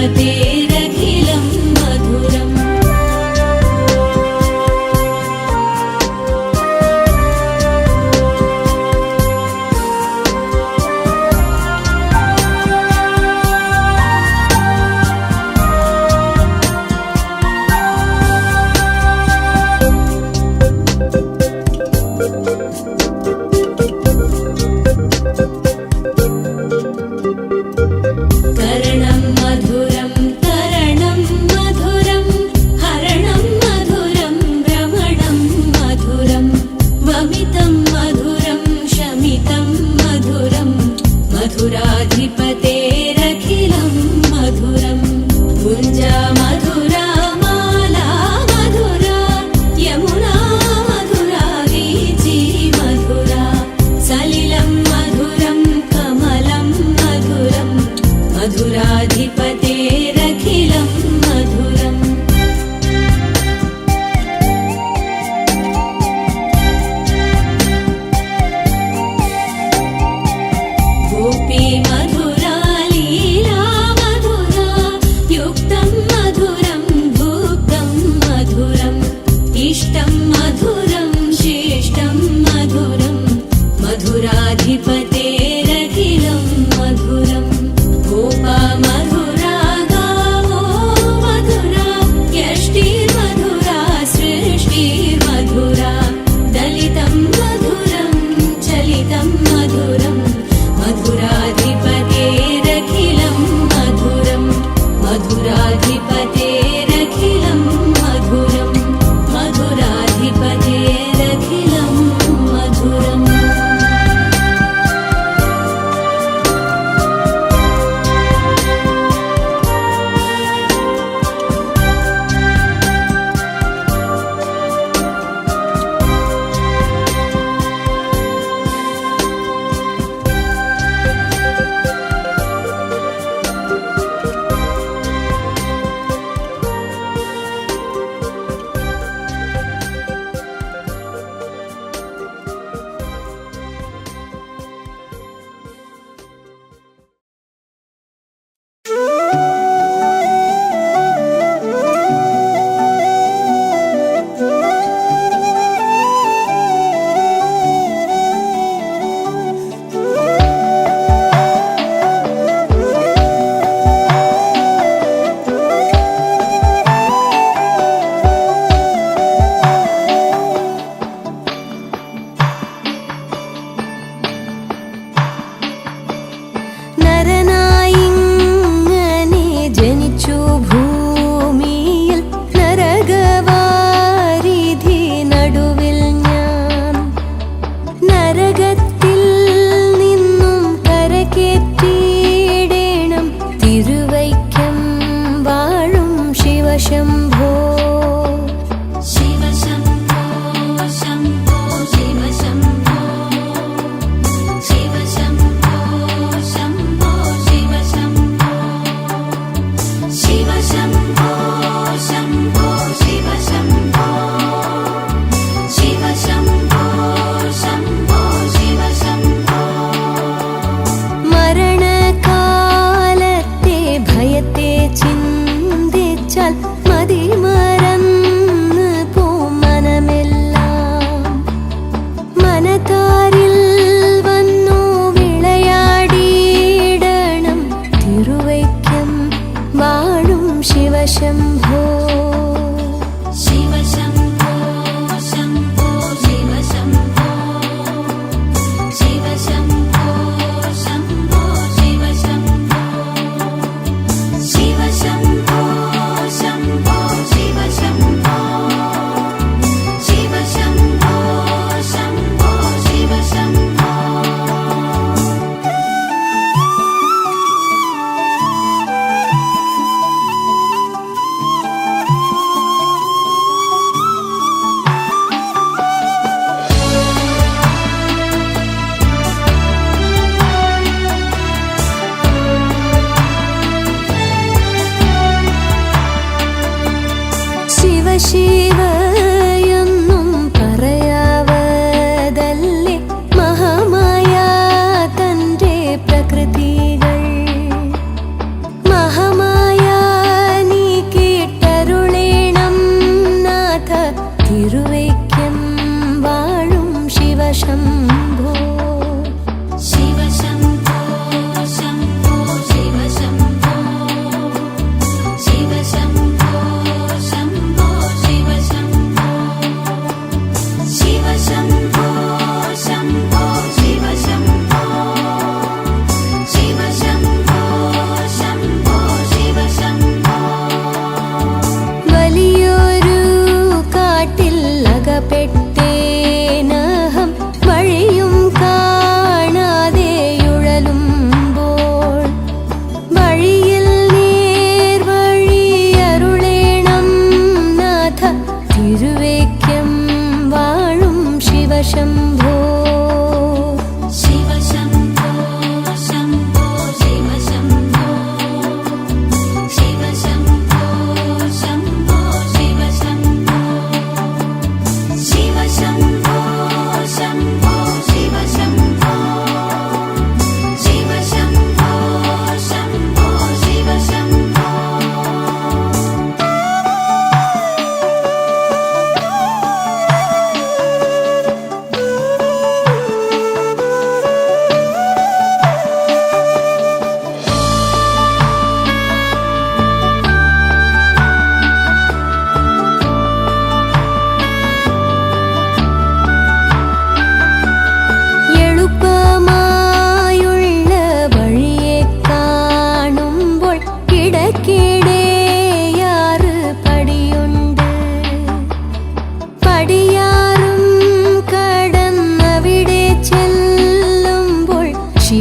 भवतेरखिलं मधुरम् कर्णं मधुरं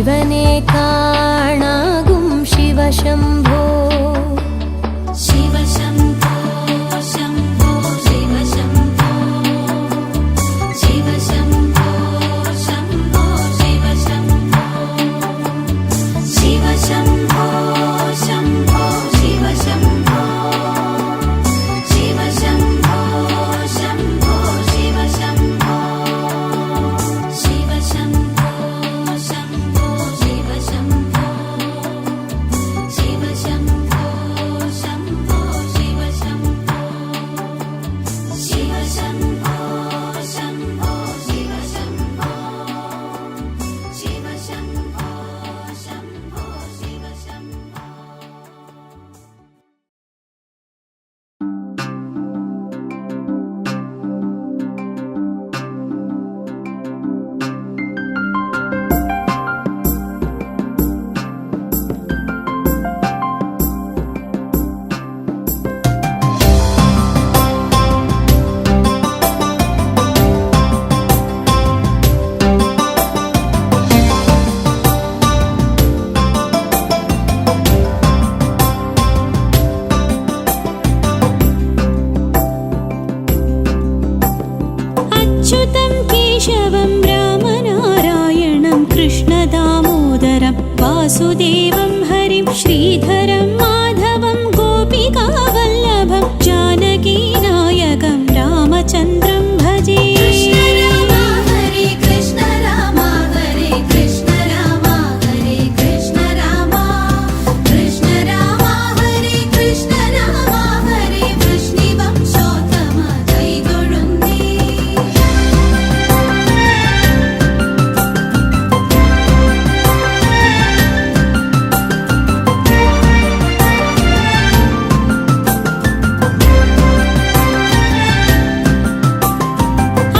ശിവനെ കാണാകും ശിവശംഭോ ശിവശംഭോ ശംഭോ ശിവശംഭോ ശിവശംഭോ ശംഭോ ശിവശംഭോ ശിവശംഭോ ശംഭോ ശിവശംഭോ ശിവശംഭോ ശംഭോ ശിവശംഭോ ശിവശംഭോ ശംഭോ ശിവശംഭോ ശിവശംഭോ ശംഭോ ശിവശംഭോ ശിവശംഭോ ശംഭോ ശിവശംഭോ ശിവശംഭോ ശംഭോ ശിവശംഭോ. अच्युतं केशवं रामनारायणं कृष्णदामोदरं वासुदेवं हरिं श्रीधरं माधवं गोपिकावल्लभं जानकीनायकं रामचन्द्रं भजे. कृष्ण राम हरे कृष्ण राम हरे कृष्ण राम हरे कृष्ण राम कृष्ण राम हरे कृष्ण राम हरे वृष्णिवंशोत्तम जयगुरुन्दे.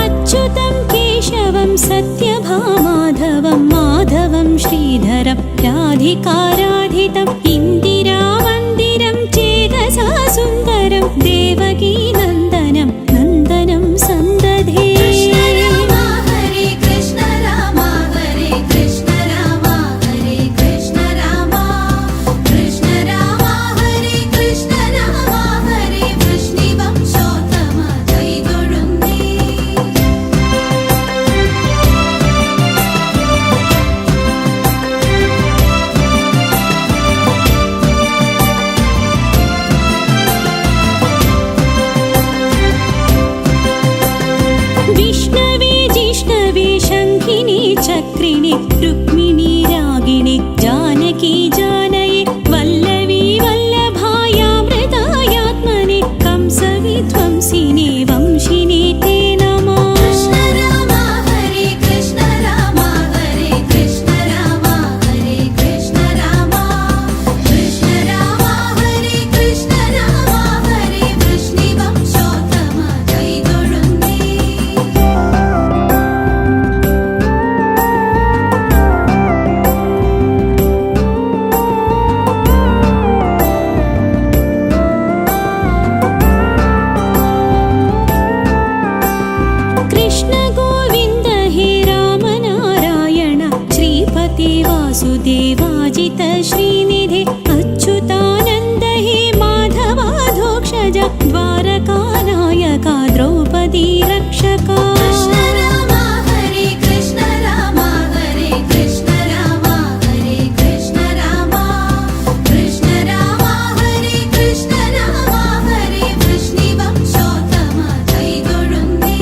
अच्युतं केशवं सत्यभामाधवं माधवं श्रीधरं राधिकाराधितम् इन्दिरामन्दिरं चेतसा सुन्दरं देवकीनन्दनं नन्दनं सन्दधे. कृष्ण राम हरे कृष्ण राम हरे कृष्ण राम हरे कृष्ण राम कृष्ण राम हरे कृष्ण राम हरे वृष्णिवंशोत्तम जयगुरुन्दे. विष्णवे जिष्णवे शङ्खिनी चक्रिणी रुक्मिणी रागिणी जानकी जानये वल्लवी वल्लभायामृतायात्मने कंसविध्वंसिने वंशिने ते नमः. कृष्ण राम हरे कृष्ण राम हरे कृष्ण राम हरे कृष्ण राम कृष्ण राम हरे कृष्ण राम हरे वृष्णिवंशोत्तम जयगुरुन्दे. कृष्ण गोविन्द हे रामनारायण श्रीपते वासुदेवाजित श्रीनिधे अच्युतानन्द हे माधवाधोक्षज द्वारकानायका द्रौपदी रक्षका. कृष्ण राम हरे कृष्ण राम हरे कृष्ण राम हरे कृष्ण राम कृष्ण राम हरे कृष्ण राम हरे वृष्णिवंशोत्तम जयगुरुन्दे.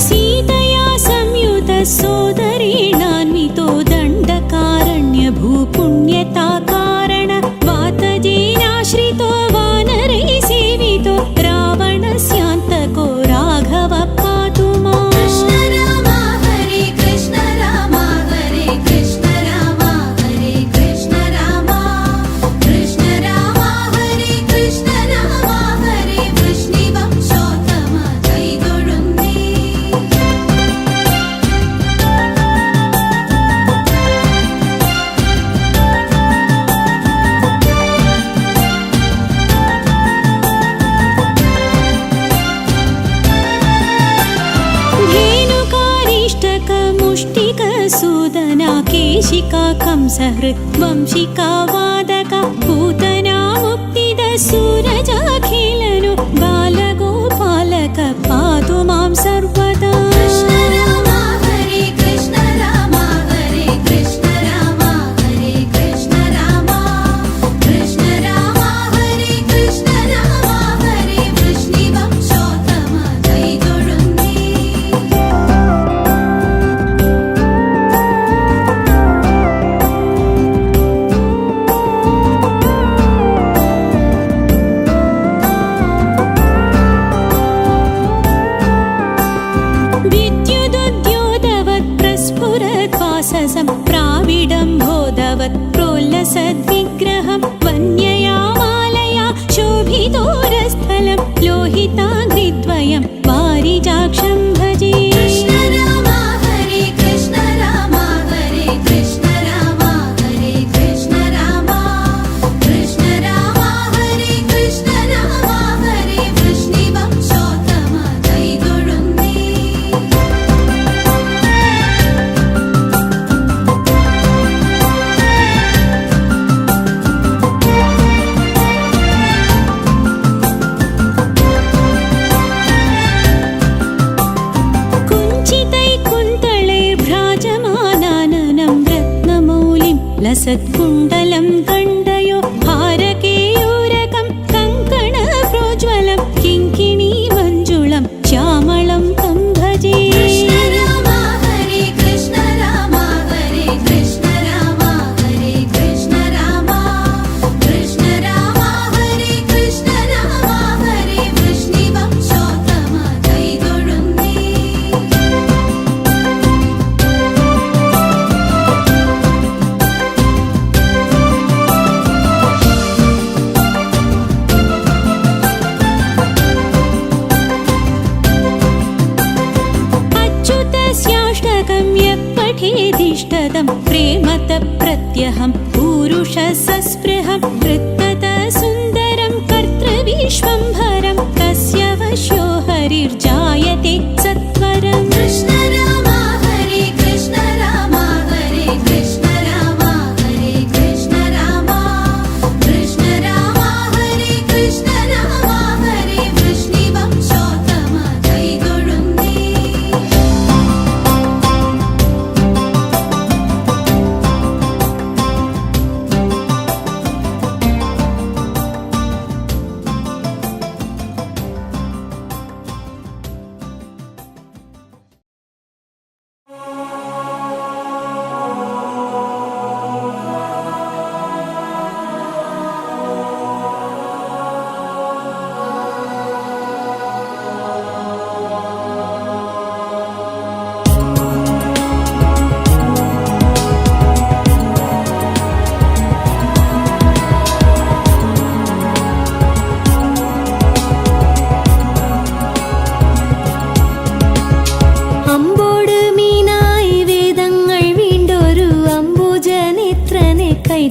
सीतया संयुत सोदरेणान्वितो दण्डकारण्यभूपुण्यता कारण वातजेनाश्रितो वानरैः सेवितो रावणस्यान्तको राघव पातु माम्. कृष्ण राम हरे कृष्ण राम हरे कृष्ण राम हरे कृष्ण राम कृष्ण राम हरे कृष्ण राम हरे वृष्णिवंशोत्तम जयगुरुन्दे. केशिका कंसहृत् वंशिका वादका पूतना मुक्तिद सूरजाखिलनु बालगोपालक पातु मां सर्वदा। प्राविडम्भोदवत् प्रोल्लसद्विग्रहं वन्यया मालया शोभितोरस्थलं लोहिताग्रिद्वयं वारिजाक्षं भजे। लसत्कुण्डलं गण्डयो हारकेयूरकं कङ्कणप्रोज्वलं किङ्किणी मञ्जुलं श्यामलं तं भजे। प्रेमत प्रत्यहं पूरुषसस्पृहं वृत्तत सुन्दरं कर्तृविश्वम्भरं तस्य वश्यो हरिर्जायते सत्वरम्। कृष्ण राम हरे कृष्ण राम हरे कृष्ण राम हरे कृष्ण राम कृष्ण राम हरे कृष्ण राम हरे वृष्णिवंशोत्तम कैतुरुन्दे।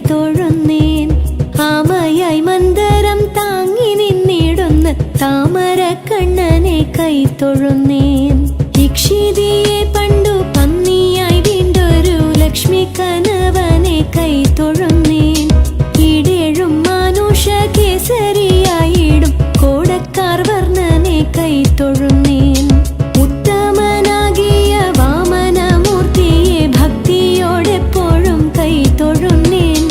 തൊഴുന്നേൻ ആമയായി മന്ദരം താങ്ങി നിന്നിടുന്ന താമരക്കണ്ണനെ കൈ തൊഴുന്നേൻ. ഇക്ഷിതിയെ പണ്ടു പന്നിയായി വീണ്ടൊരു ലക്ഷ്മി കനവനെ കൈ തൊഴുന്നേൻ. ഇടേഴും മാനുഷ കേസരിയായിടും കോടക്കാർ വർണ്ണനെ കൈ തൊഴുന്നേൻ. ഉത്തമനാകിയ വാമനമൂർത്തിയെ ഭക്തിയോടെപ്പോഴും കൈ തൊഴുന്നേൻ.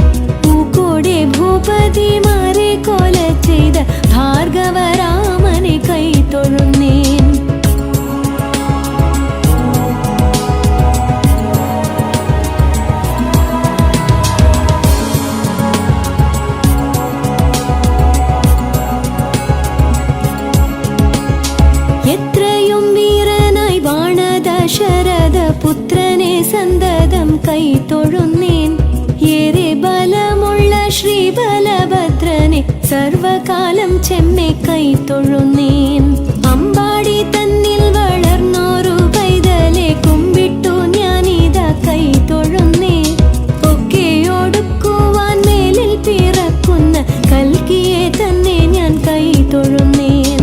പൂക്കോടെ ഭൂപതിമാരെ കൊല ചെയ്ത ഭാർഗവരാമനെ കൈ തൊഴുന്നേൻ. എത്രയും വീരനായി വാണ ദശരഥ പുത്രനെ സന്തതം കൈ തൊഴുന്നേൻ. ഏറെ ബലമുള്ള ശ്രീബലഭദ്രനെ സർവകാലം ചെമ്മെ കൈ തൊഴുന്നേൻ. അമ്പാടി തന്നിൽ വളർന്നോരു പൈതലെ കുമ്പിട്ടു ഞാനിതാ കൈ തൊഴുന്നേൻ. ഒക്കെയൊടുക്കുവാൻ മേലിൽ പിറക്കുന്ന കൽക്കിയെ തന്നെ ഞാൻ കൈ തൊഴുന്നേൻ.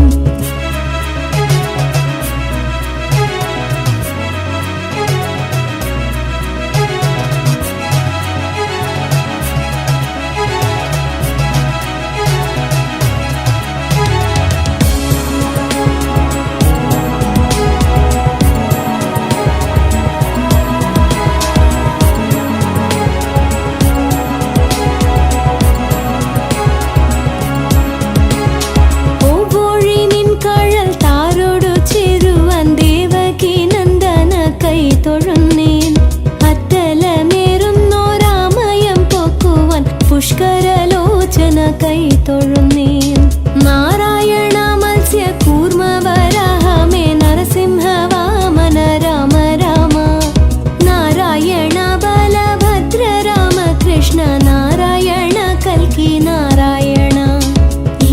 കൈ തൊഴുന്നേൻ. നാരായണ മത്സ്യ കൂർമ്മ വരാഹമേ നരസിംഹ വാമന രാമ രാമ. നാരായണ ബലഭദ്ര രാമ കൃഷ്ണ നാരായണ കൽക്കി നാരായണ.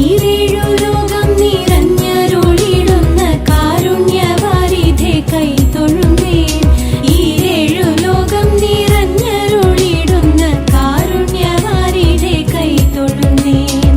ഈരേഴു ലോകം നിറഞ്ഞരുളിടുന്ന കാരുണ്യവാരിധേ കൈ തൊഴുന്നേൻ. ഈരേഴു ലോകം നിറഞ്ഞരുളിടുന്ന കാരുണ്യവാരിധേ കൈ തൊഴുന്നേൻ.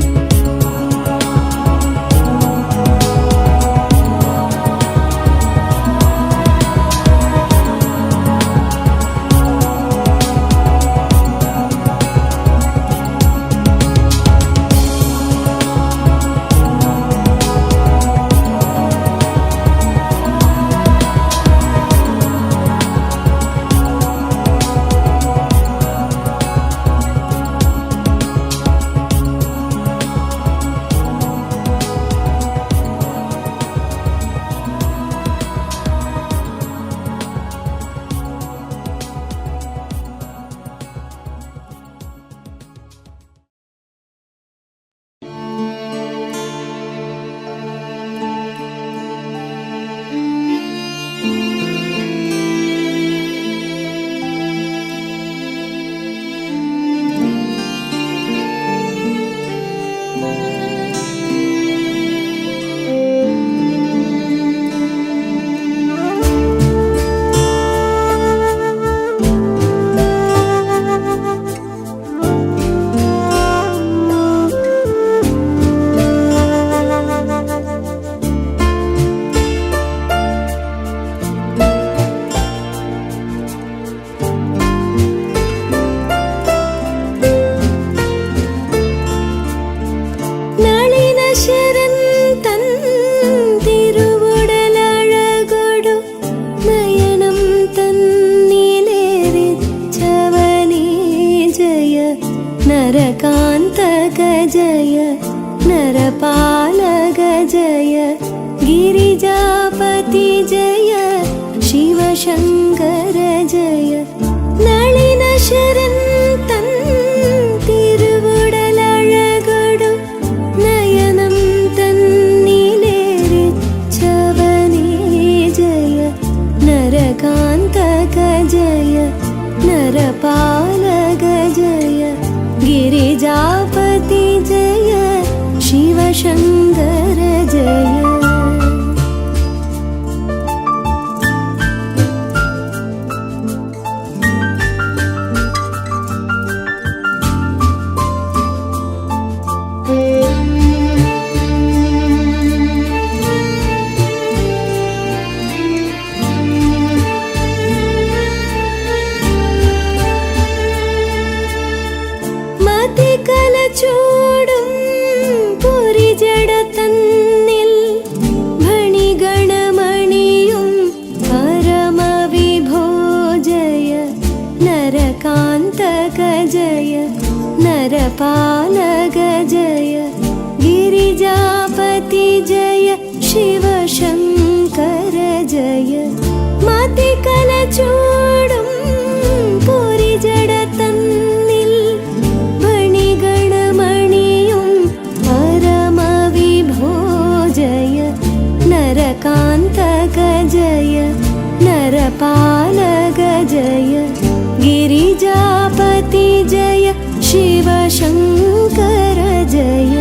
നരകാന്തക ജയ നരപാലക ജയ ഗിരിജാപതി ജയ ശിവശങ്കര ജയ. നളിന ശരൻ തൻ തിരുവുടലഴകൊടു നയനം തന്നിലേറിച്ചവനേ ജയ. നരകാന്തക ജയ നരപാലക ജയ गिरिजापति जय शिवशंकर जय. ചൂടും പുരിജട തന്നിൽ ഭണിഗണമണിയും പരമവിഭോ ജയ. നരകാന്തക ജയ നരപാലക ജയ ഗിരിജാപതി ജയ ശിവശങ്കര ജയ. മതികല ചൂടും പുരിജട തന്നിൽ നരകാന്തക ജയ നരപാലക ജയ गिरिजापति जय शिवशंकर जय।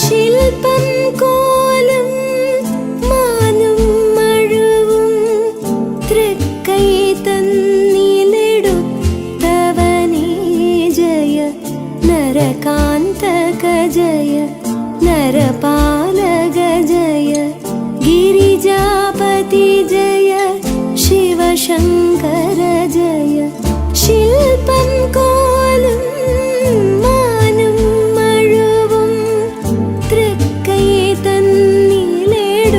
ശില്പം കോലം മാനും മഴുവും തൃക്കൈ തന്നിലെടുത്തവനേ ജയ നരകാന്തക ജയ നരപാലക ജയ ഗിരിജാപതി ജയ ശിവശങ്കര ജയ। ശില്പം കോലം മാനും മഴുവും തൃക്കൈ തന്നിലെടുത്തവനേ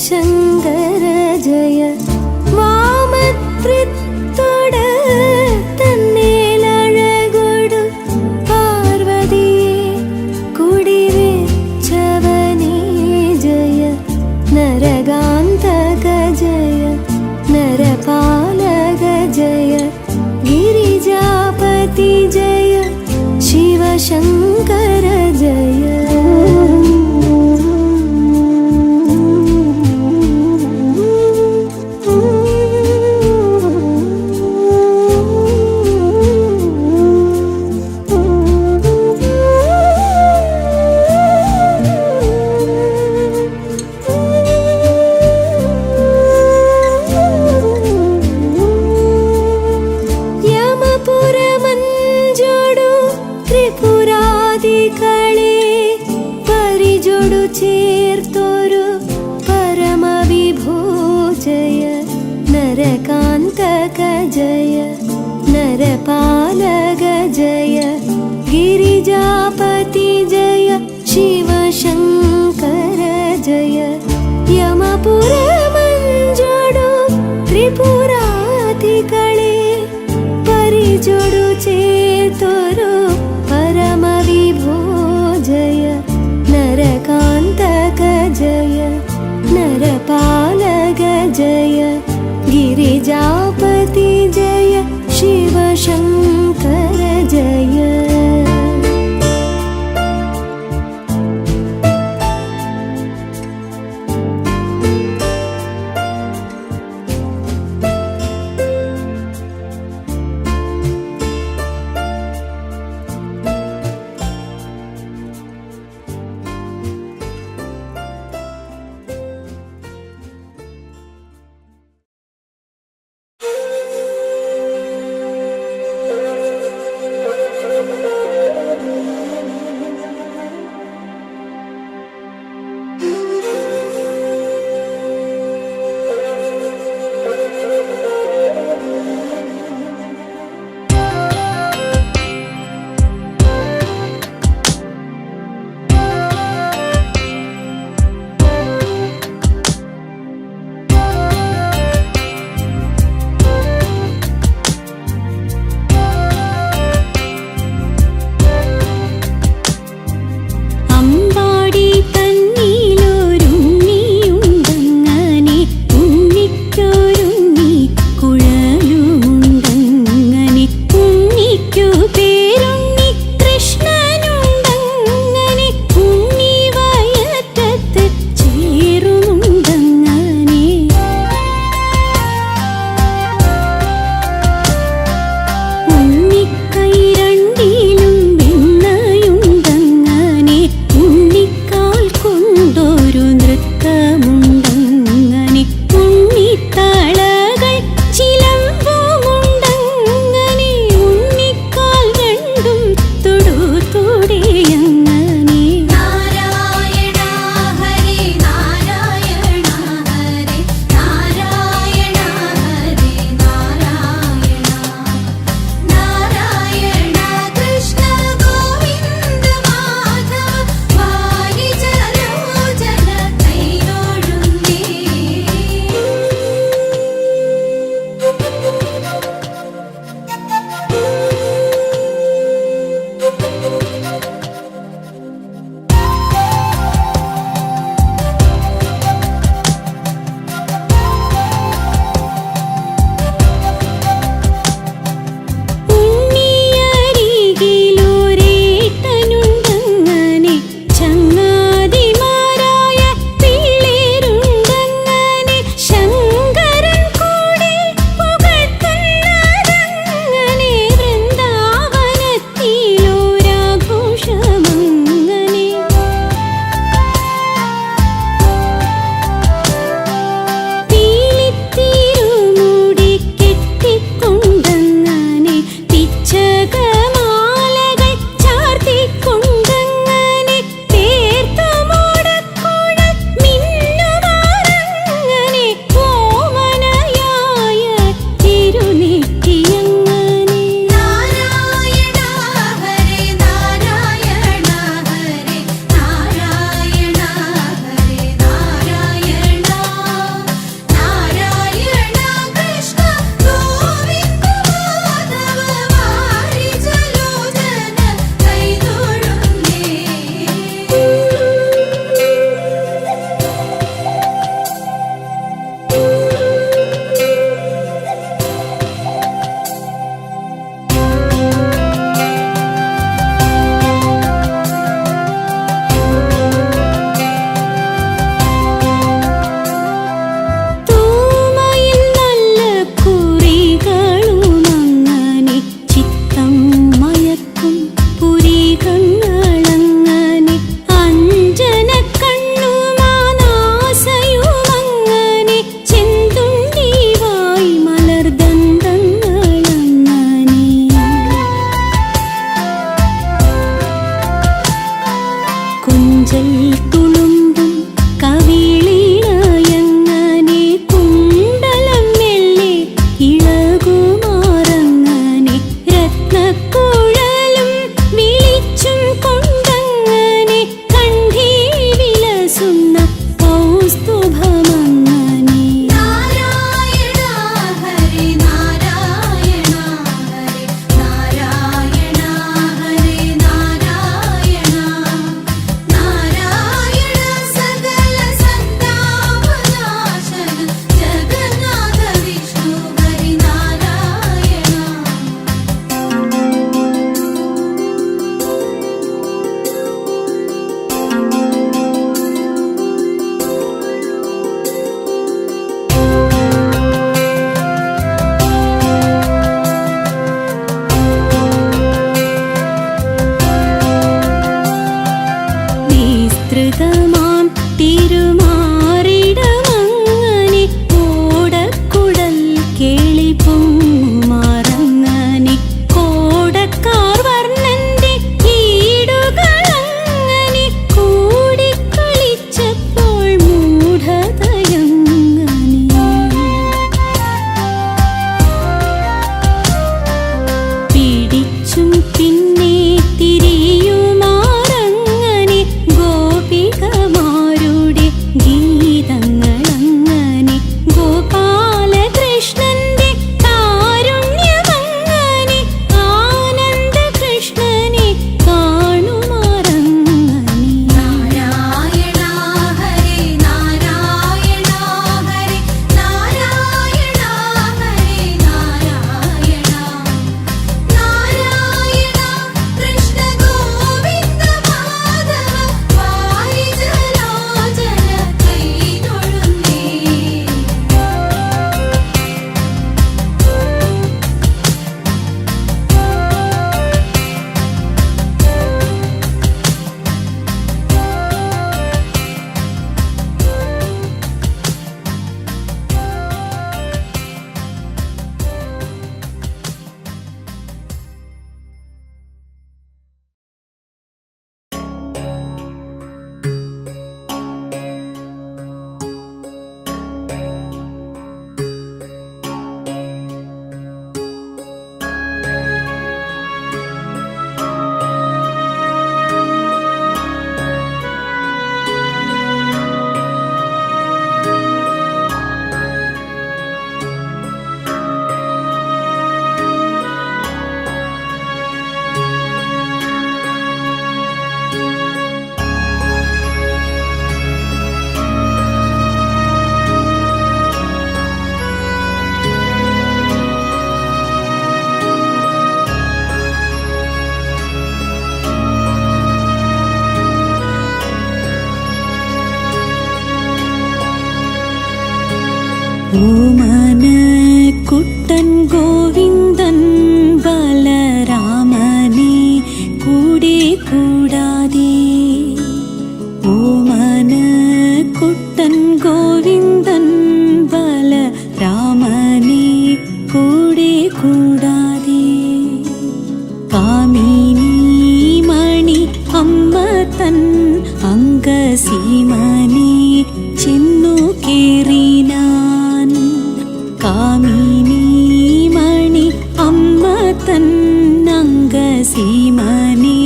ശിവശങ്കര ജയ വാമത്രിത്തോട് തന്നേലഴകൊടു പാർവതിയെ കുടിവെച്ചവനേ ജയ നരകാന്തക ജയ നരപാലക ജയ गिरिजापति जय शिवशंकर जय ചേർത്തൊരു പരമവിഭോ ജയ നരകാന്തക ജയ നരപാലക ജയ ഗിരിജാപതി ജയ ശിവശങ്കര ജയ യമപുരമഞ്ചൊടു ത്രിപുരാധികളെ പരിജൊടു ചേർത്തൊരു പരമവിഭോ ജയ നരകാന്തക ജയ നരപാലക ജയ गिरिजापति जय शिवशंकर जय കൗസ്തുഭമങ്ങനെ. നാരായണ ഹരേ നാരായണ ഹരേ നാരായണ ഹരേ നാരായണ നാരായണ സകല സന്താപനാശന ജഗന്നാഥ വിഷ്ണു ഹരി നാരായണ. വിസ്തൃതമാം തിരുമാറിടമങ്ങനെ ഓടക്കുടൽ കേളിപ്പൂമാറങ്ങനെ കോടക്കാർ വർണ്ണന്റെ ഈടുകളങ്ങനെ കൂടിക്കളിച്ചപ്പോൾ മൂഢതയങ്ങനെ പിടിച്ചും പിന്നെ തിരിയുമാറങ്ങനെ ഗോപികമാരുടെ ഗീതങ്ങളങ്ങനെ ഗോപാലകൃഷ്ണന്റെ കാരുണ്യമങ്ങനെ ആനന്ദകൃഷ്ണനെ കാണുമാറങ്ങനെ. നാരായണ ഹരേ നാരായണ ഹരേ നാരായണ ഹരേ നാരായണ നാരായണ കൃഷ്ണ ഗോവിന്ദ മാധവ വാരിജലോചന കൈതൊഴുന്നേ. ഓമന കുട്ടൻ ഗോവിന്ദൻ ബലരാമനെ കൂടെ കൂടാതെ. ഓമന കുട്ടൻ ഗോവിന്ദൻ ബലരാമനെ കൂടെ കൂടാതെ. കാമിനി മണി അമ്മ തൻ അംഗസീമനെ ചെന്നു കേറിനാൻ. കാമിനി മണി അമ്മ തൻ അംഗസീമനെ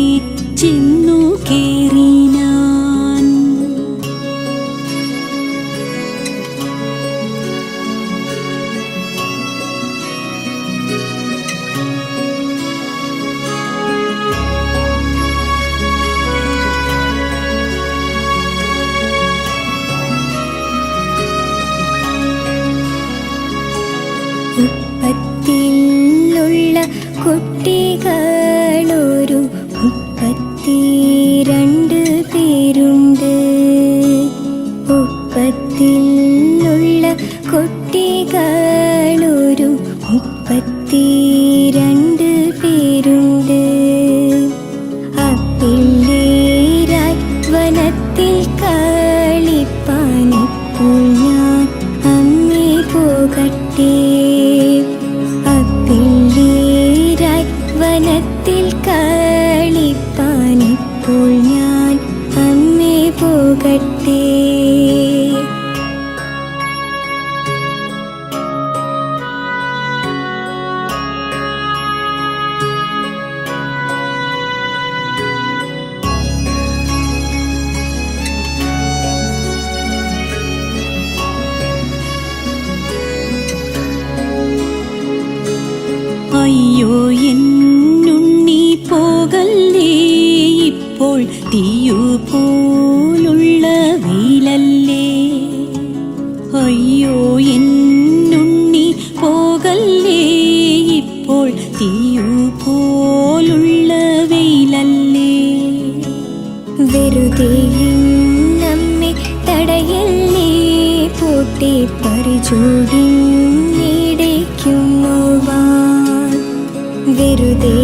ചെന്നു കേറിനാൻ. ഉപ്പത്തിലുള്ള കുട്ടികളൊരു 32 പേരുണ്ട്. ഉപ്പത്തിലുള്ള കുട്ടികളൊരു 32 പേരുണ്ട്. അപ്പിള്ളേരായി വനത്തിൽ കളിപ്പാനിപ്പോൾ ഞാൻ അമ്മേ പോകട്ടെ. അപ്പിള്ളേരായി വനത്തിൽ കളിപ്പാനിപ്പോൾ അയ്യോ എന്നുണ്ണി പോകല്ലേ, ഇപ്പോൾ തീയു പോലുള്ള വെയിലല്ലേ. അയ്യോ എന്നുണ്ണി പോകല്ലേ, ഇപ്പോൾ തീയു പോലുള്ള വെയിലല്ലേ. വെറുതെ നമ്മെ തടയല്ലേ, പോട്ടെ പരിചോടിടയ്ക്കുന്നുവാൻ. വെറുതെ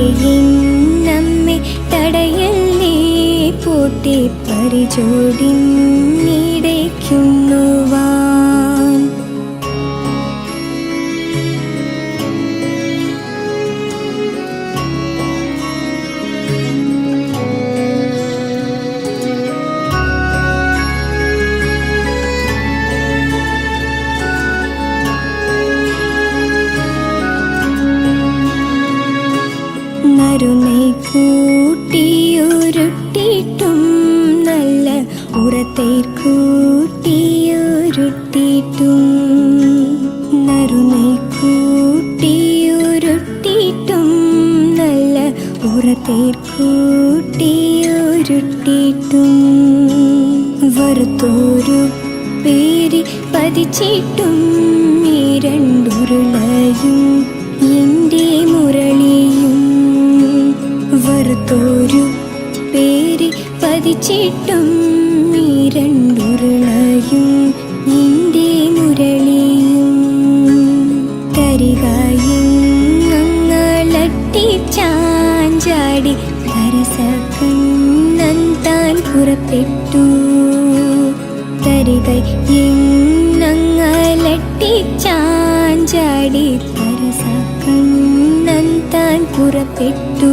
നമ്മെ തടയല്ലേ, പോട്ടെ പരിചോടിടയ്ക്കുന്നുവാൻ. നറുനെ കൂട്ടിയുരുട്ടിട്ടും നല്ല ഉറത്തേർ കൂട്ടിയുരുട്ടിട്ടും. നറുനെ കൂട്ടിയുരുട്ടിട്ടും നല്ല ഉറത്തേർ കൂട്ടിയുരുട്ടിട്ടും. വെറുത്തോരു പേരി പതിച്ചിട്ടും ഈ രണ്ടുരുളയും എൻ്റെ മുരളിയും. വെറുത്തോരു പേരി പതിച്ചിട്ടും ഈ രണ്ടുരുളയും എൻ്റെ മുരളിയും. തരികയിങ്ങളട്ടിച്ചാഞ്ചാടി തരസക്കണ്ണൻ താൻ പുറപ്പെട്ടു. തരികയിങ്ങളട്ടിച്ചാഞ്ചാടി തരസക്കണ്ണൻ താൻ പുറപ്പെട്ടു.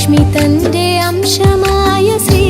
ലക്ഷ്മി തന്റെ അംശമായ ശ്രീ